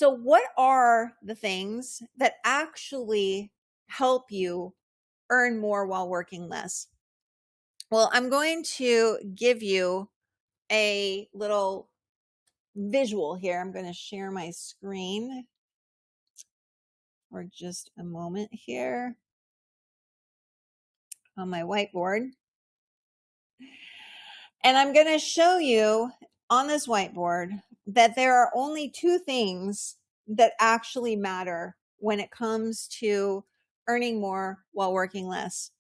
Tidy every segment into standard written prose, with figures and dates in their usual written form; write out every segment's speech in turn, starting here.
So what are the things that actually help you earn more while working less? Well, I'm going to give you a little visual here. I'm going to share my screen for just a moment here on my whiteboard. And I'm going to show you on this whiteboard that there are only two things that actually matter when it comes to earning more while working less.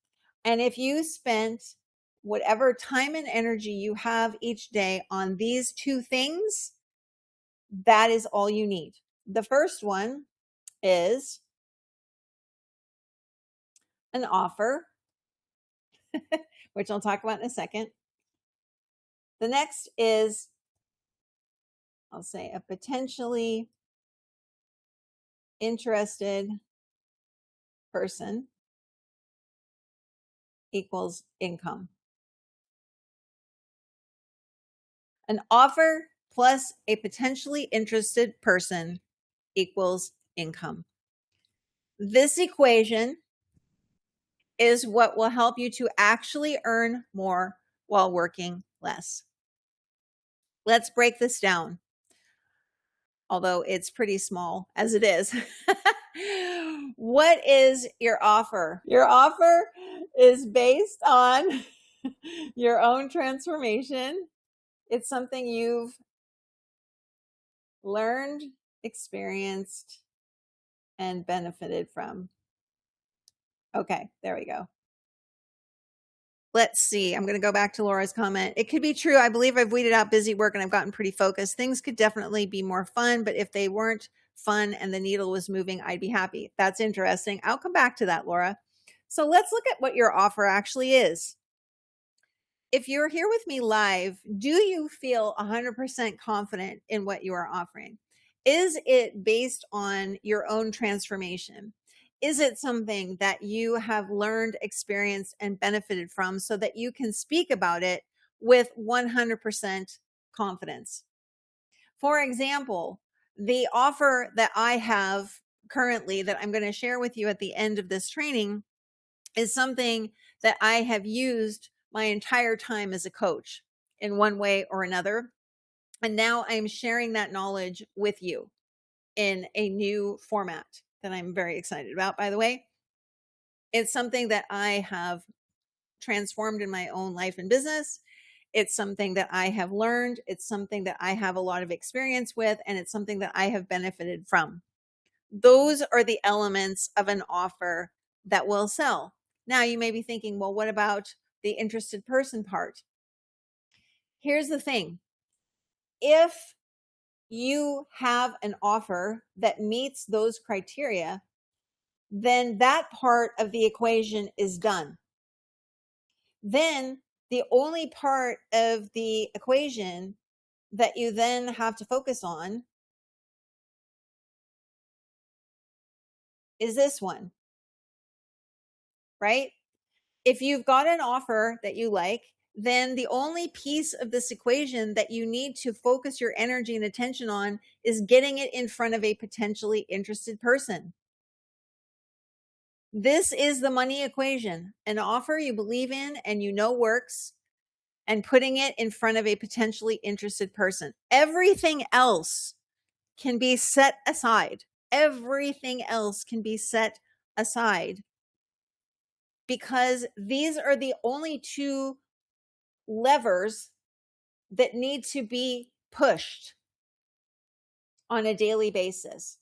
And if you spent whatever time and energy you have each day on these two things, that is all you need. The first one is an offer, which I'll talk about in a second. The next is, I'll say, a potentially interested person equals income. An offer plus a potentially interested person equals income. This equation is what will help you to actually earn more while working less. Let's break this down, although it's pretty small as it is. What is your offer? Your offer is based on your own transformation. It's something you've learned, experienced, and benefited from. Okay, there we go. Let's see. I'm going to go back to Laura's comment. It could be true. I believe I've weeded out busy work and I've gotten pretty focused. Things could definitely be more fun, but if they weren't fun and the needle was moving, I'd be happy. That's interesting. I'll come back to that, Laura. So let's look at what your offer actually is. If you're here with me live, do you feel 100% confident in what you are offering? Is it based on your own transformation? Is it something that you have learned, experienced, and benefited from so that you can speak about it with 100% confidence? For example, the offer that I have currently that I'm going to share with you at the end of this training is something that I have used my entire time as a coach in one way or another. And now I'm sharing that knowledge with you in a new format that I'm very excited about, by the way. It's something that I have transformed in my own life and business. It's something that I have learned. It's something that I have a lot of experience with, and it's something that I have benefited from. Those are the elements of an offer that will sell. Now you may be thinking, well, what about the interested person part? Here's the thing. If you have an offer that meets those criteria, then that part of the equation is done. Then the only part of the equation that you then have to focus on is this one, right? If you've got an offer that you like, then the only piece of this equation that you need to focus your energy and attention on is getting it in front of a potentially interested person. This is the money equation, an offer you believe in and you know works, and putting it in front of a potentially interested person. Everything else can be set aside. Everything else can be set aside because these are the only two levers that need to be pushed on a daily basis.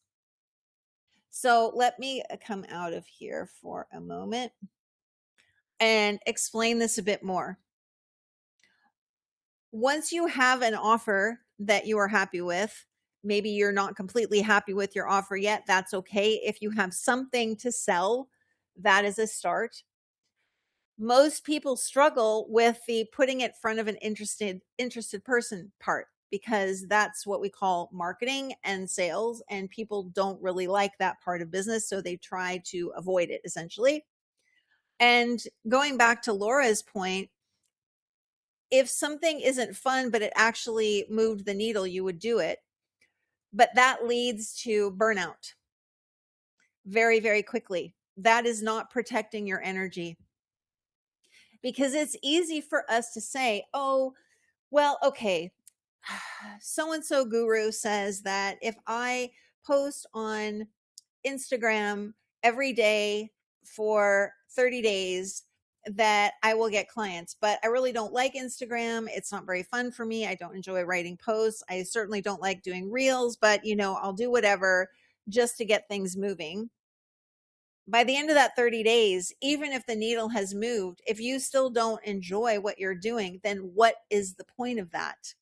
So let me come out of here for a moment and explain this a bit more. Once you have an offer that you are happy with, maybe you're not completely happy with your offer yet. That's okay. If you have something to sell, that is a start. Most people struggle with the putting it in front of an interested person part because that's what we call marketing and sales, and people don't really like that part of business, so they try to avoid it essentially. And going back to Laura's point, if something isn't fun but it actually moved the needle, you would do it. But that leads to burnout very, very quickly. That is not protecting your energy, because it's easy for us to say, oh, well, okay, so and so guru says that if I post on Instagram every day for 30 days, that I will get clients. But I really don't like Instagram. It's not very fun for me. I don't enjoy writing posts. I certainly don't like doing reels, but I'll do whatever just to get things moving. By the end of that 30 days, even if the needle has moved, if you still don't enjoy what you're doing, then what is the point of that?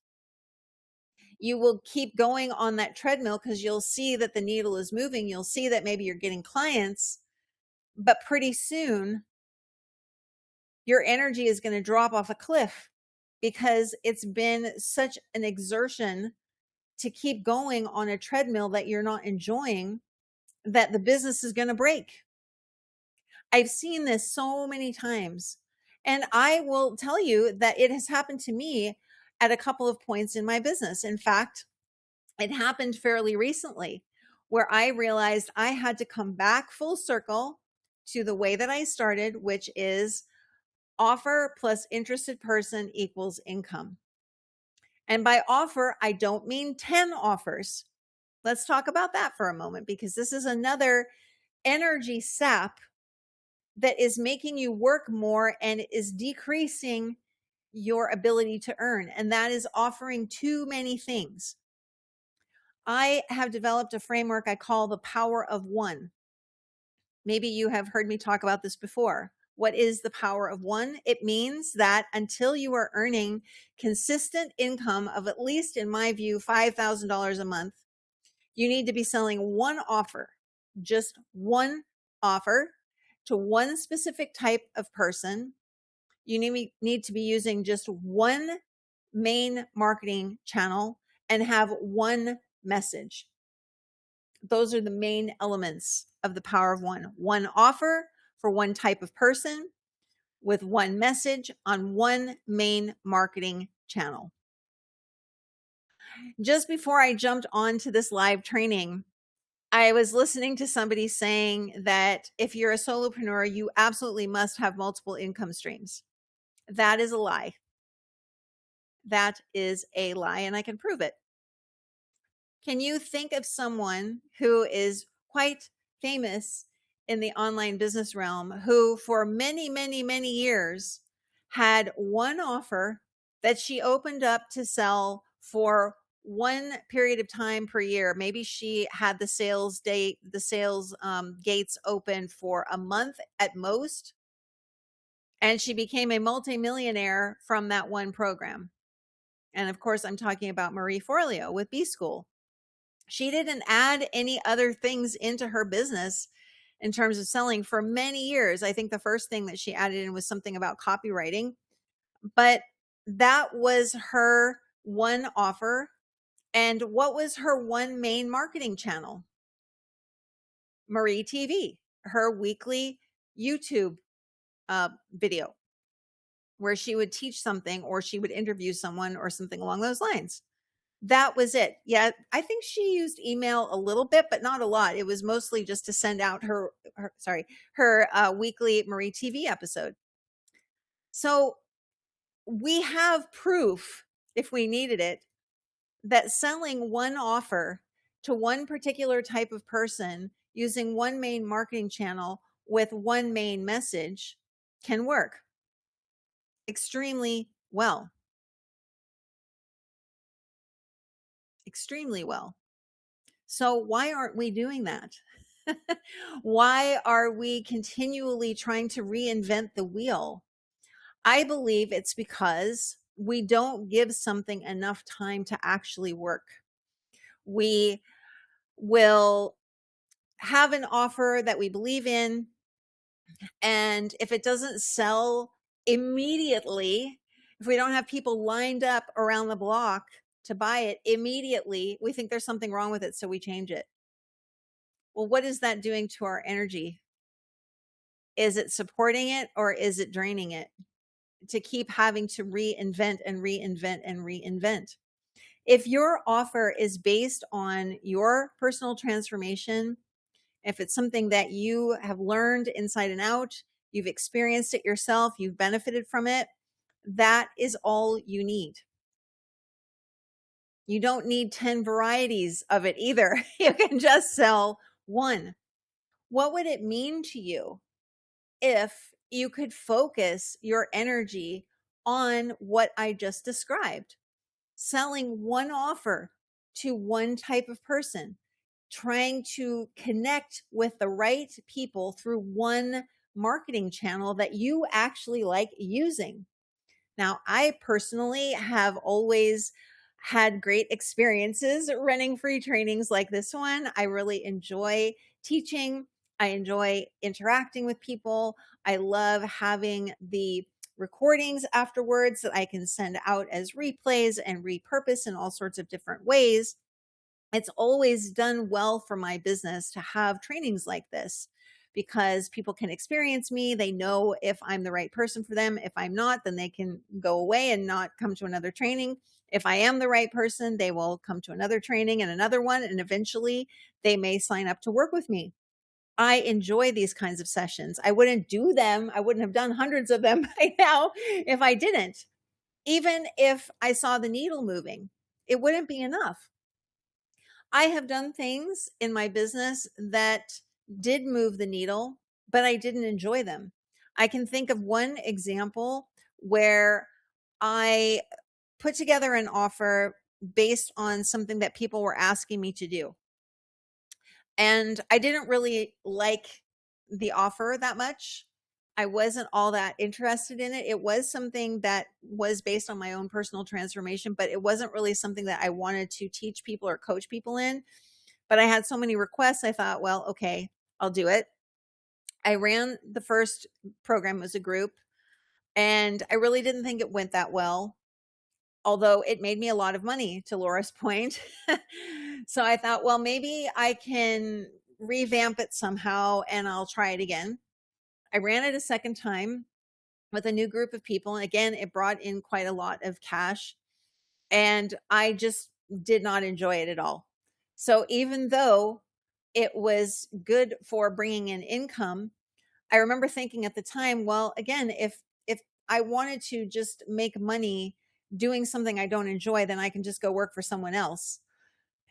You will keep going on that treadmill because you'll see that the needle is moving. You'll see that maybe you're getting clients, but pretty soon your energy is going to drop off a cliff because it's been such an exertion to keep going on a treadmill that you're not enjoying, that the business is going to break. I've seen this so many times. And I will tell you that it has happened to me at a couple of points in my business. In fact, it happened fairly recently where I realized I had to come back full circle to the way that I started, which is offer plus interested person equals income. And by offer, I don't mean 10 offers. Let's talk about that for a moment, because this is another energy sap that is making you work more and is decreasing your ability to earn. And that is offering too many things. I have developed a framework I call the power of one. Maybe you have heard me talk about this before. What is the power of one? It means that until you are earning consistent income of, at least in my view, $5,000 a month, you need to be selling one offer, just one offer to one specific type of person. You need to be using just one main marketing channel and have one message. Those are the main elements of the power of one. One offer for one type of person with one message on one main marketing channel. Just before I jumped onto this live training, I was listening to somebody saying that if you're a solopreneur, you absolutely must have multiple income streams. That is a lie. That is a lie, and I can prove it. Can you think of someone who is quite famous in the online business realm who for many, many, many years had one offer that she opened up to sell for one period of time per year? Maybe she had the sales gates open for a month at most, and she became a multimillionaire from that one program. And of course, I'm talking about Marie Forleo with B School. She didn't add any other things into her business in terms of selling for many years. I think the first thing that she added in was something about copywriting, but that was her one offer. And what was her one main marketing channel? Marie TV, her weekly YouTube video where she would teach something or she would interview someone or something along those lines. That was it. Yeah, I think she used email a little bit, but not a lot. It was mostly just to send out her weekly Marie TV episode. So we have proof, if we needed it, that selling one offer to one particular type of person using one main marketing channel with one main message can work extremely well. Extremely well. So why aren't we doing that? Why are we continually trying to reinvent the wheel? I believe it's because we don't give something enough time to actually work. We will have an offer that we believe in, and if it doesn't sell immediately, if we don't have people lined up around the block to buy it immediately, we think there's something wrong with it, so we change it. Well, what is that doing to our energy? Is it supporting it or is it draining it to keep having to reinvent and reinvent and reinvent? If your offer is based on your personal transformation, if it's something that you have learned inside and out, you've experienced it yourself, you've benefited from it, that is all you need. You don't need 10 varieties of it either. You can just sell one. What would it mean to you if you could focus your energy on what I just described? Selling one offer to one type of person, trying to connect with the right people through one marketing channel that you actually like using. Now, I personally have always had great experiences running free trainings like this one. I really enjoy teaching. I enjoy interacting with people. I love having the recordings afterwards that I can send out as replays and repurpose in all sorts of different ways. It's always done well for my business to have trainings like this because people can experience me. They know if I'm the right person for them. If I'm not, then they can go away and not come to another training. If I am the right person, they will come to another training and another one, and eventually they may sign up to work with me. I enjoy these kinds of sessions. I wouldn't do them. I wouldn't have done hundreds of them by now if I didn't. Even if I saw the needle moving, it wouldn't be enough. I have done things in my business that did move the needle, but I didn't enjoy them. I can think of one example where I put together an offer based on something that people were asking me to do. And I didn't really like the offer that much. I wasn't all that interested in it. It was something that was based on my own personal transformation, but it wasn't really something that I wanted to teach people or coach people in. But I had so many requests, I thought, well, okay, I'll do it. I ran the first program as a group, and I really didn't think it went that well, although it made me a lot of money, to Laura's point. So I thought, well, maybe I can revamp it somehow and I'll try it again. I ran it a second time with a new group of people. And again, it brought in quite a lot of cash. And I just did not enjoy it at all. So even though it was good for bringing in income, I remember thinking at the time, well, again, if I wanted to just make money doing something I don't enjoy, then I can just go work for someone else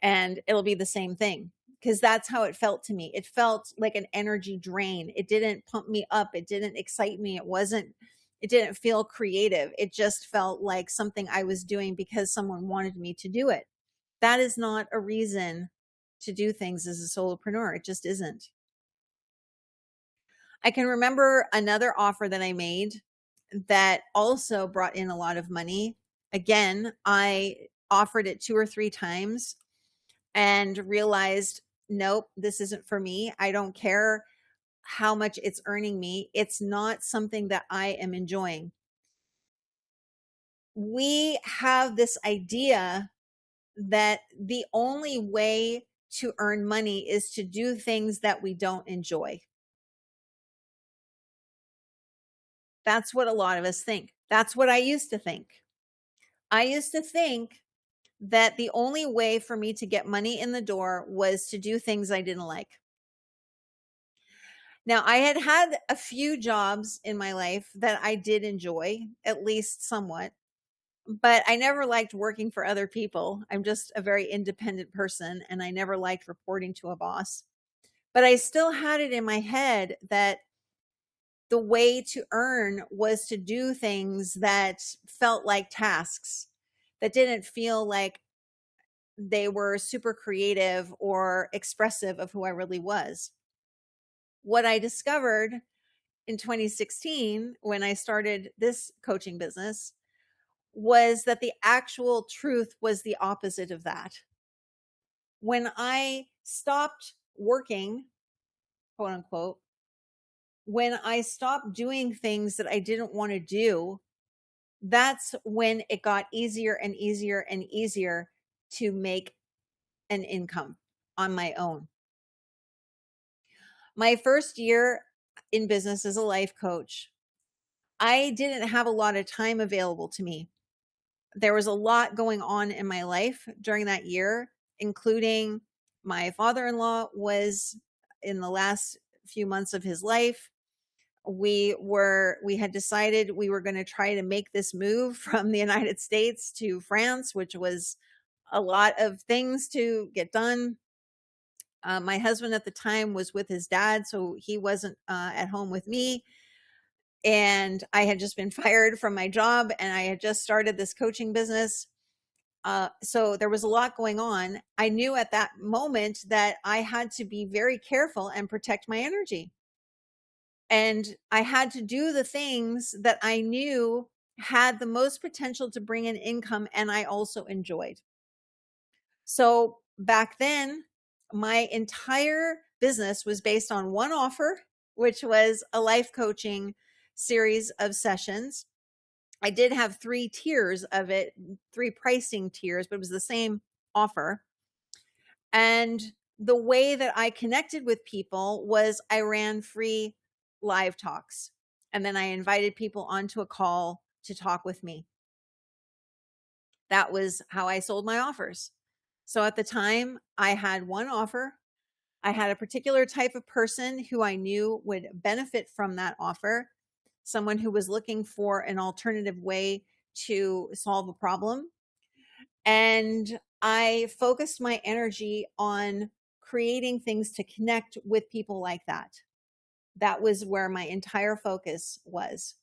and it'll be the same thing. Because that's how it felt to me. It felt like an energy drain. It didn't pump me up. It didn't excite me. It didn't feel creative. It just felt like something I was doing because someone wanted me to do it. That is not a reason to do things as a solopreneur. It just isn't. I can remember another offer that I made that also brought in a lot of money. Again, I offered it 2 or 3 times and realized, nope, this isn't for me. I don't care how much it's earning me. It's not something that I am enjoying. We have this idea that the only way to earn money is to do things that we don't enjoy. That's what a lot of us think. That's what I used to think. I used to think that the only way for me to get money in the door was to do things I didn't like. Now, I had had a few jobs in my life that I did enjoy, at least somewhat, but I never liked working for other people. I'm just a very independent person, and I never liked reporting to a boss. But I still had it in my head that the way to earn was to do things that felt like tasks, that didn't feel like they were super creative or expressive of who I really was. What I discovered in 2016, when I started this coaching business, was that the actual truth was the opposite of that. When I stopped working, quote unquote, when I stopped doing things that I didn't want to do, that's when it got easier and easier and easier to make an income on my own. My first year in business as a life coach, I didn't have a lot of time available to me. There was a lot going on in my life during that year, including my father-in-law was in the last few months of his life. We had decided we were going to try to make this move from the United States to France, which was a lot of things to get done. My husband at the time was with his dad, so he wasn't at home with me. And I had just been fired from my job, and I had just started this coaching business. So there was a lot going on. I knew at that moment that I had to be very careful and protect my energy. And I had to do the things that I knew had the most potential to bring in income and I also enjoyed. So back then, my entire business was based on one offer, which was a life coaching series of sessions. I did have 3 tiers of it, 3 pricing tiers, but it was the same offer. And the way that I connected with people was I ran free live talks. And then I invited people onto a call to talk with me. That was how I sold my offers. So at the time, I had one offer. I had a particular type of person who I knew would benefit from that offer, someone who was looking for an alternative way to solve a problem. And I focused my energy on creating things to connect with people like that. That was where my entire focus was.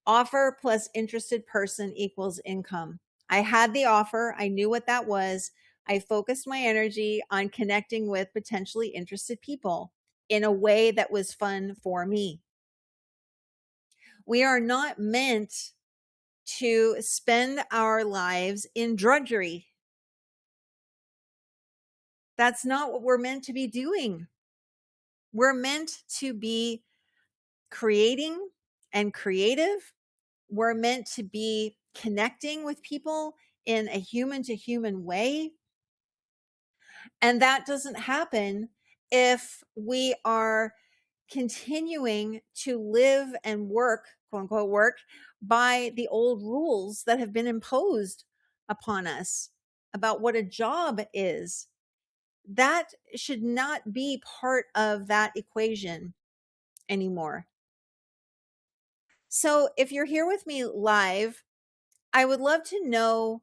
Offer plus interested person equals income. I had the offer. I knew what that was. I focused my energy on connecting with potentially interested people in a way that was fun for me. We are not meant to spend our lives in drudgery. That's not what we're meant to be doing. We're meant to be creating and creative. We're meant to be connecting with people in a human to human way. And that doesn't happen if we are continuing to live and work, quote unquote, work by the old rules that have been imposed upon us about what a job is. That should not be part of that equation anymore. So if you're here with me live, I would love to know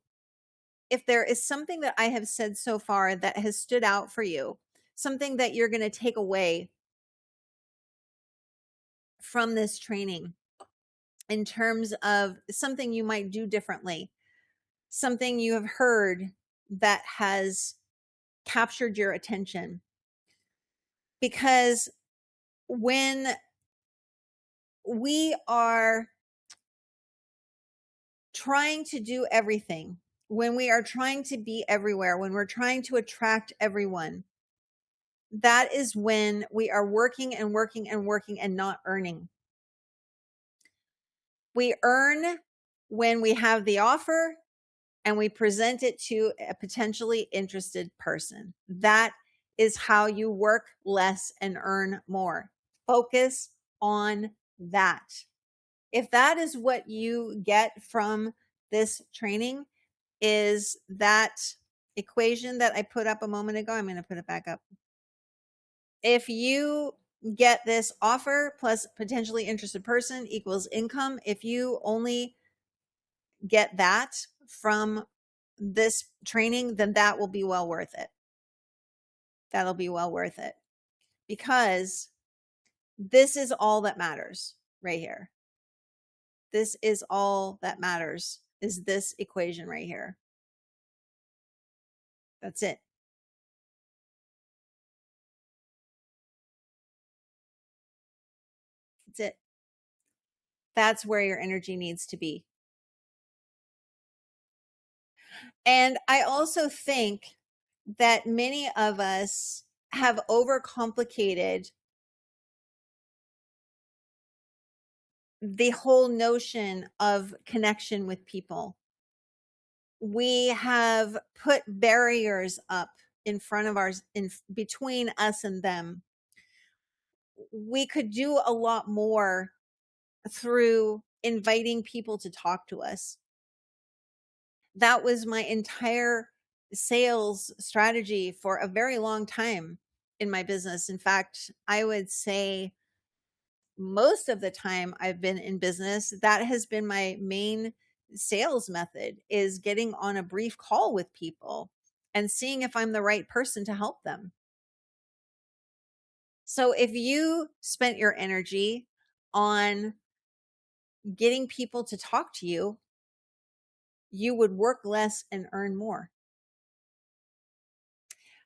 if there is something that I have said so far that has stood out for you, something that you're going to take away from this training in terms of something you might do differently, something you have heard that has captured your attention. Because when we are trying to do everything, when we are trying to be everywhere, when we're trying to attract everyone, that is when we are working and working and working and not earning. We earn when we have the offer and we present it to a potentially interested person. That is how you work less and earn more. Focus on that. If that is what you get from this training, is that equation that I put up a moment ago, I'm going to put it back up. If you get this offer plus potentially interested person equals income, if you only get that from this training, then that will be well worth it. That'll be well worth it, because this is all that matters right here. This is all that matters, is this equation right here. That's it. That's it. That's where your energy needs to be. And I also think that many of us have overcomplicated the whole notion of connection with people. We have put barriers up in front of ours, in between us and them. We could do a lot more through inviting people to talk to us. That was my entire sales strategy for a very long time in my business. In fact, I would say most of the time I've been in business, that has been my main sales method, is getting on a brief call with people and seeing if I'm the right person to help them. So if you spent your energy on getting people to talk to you, you would work less and earn more.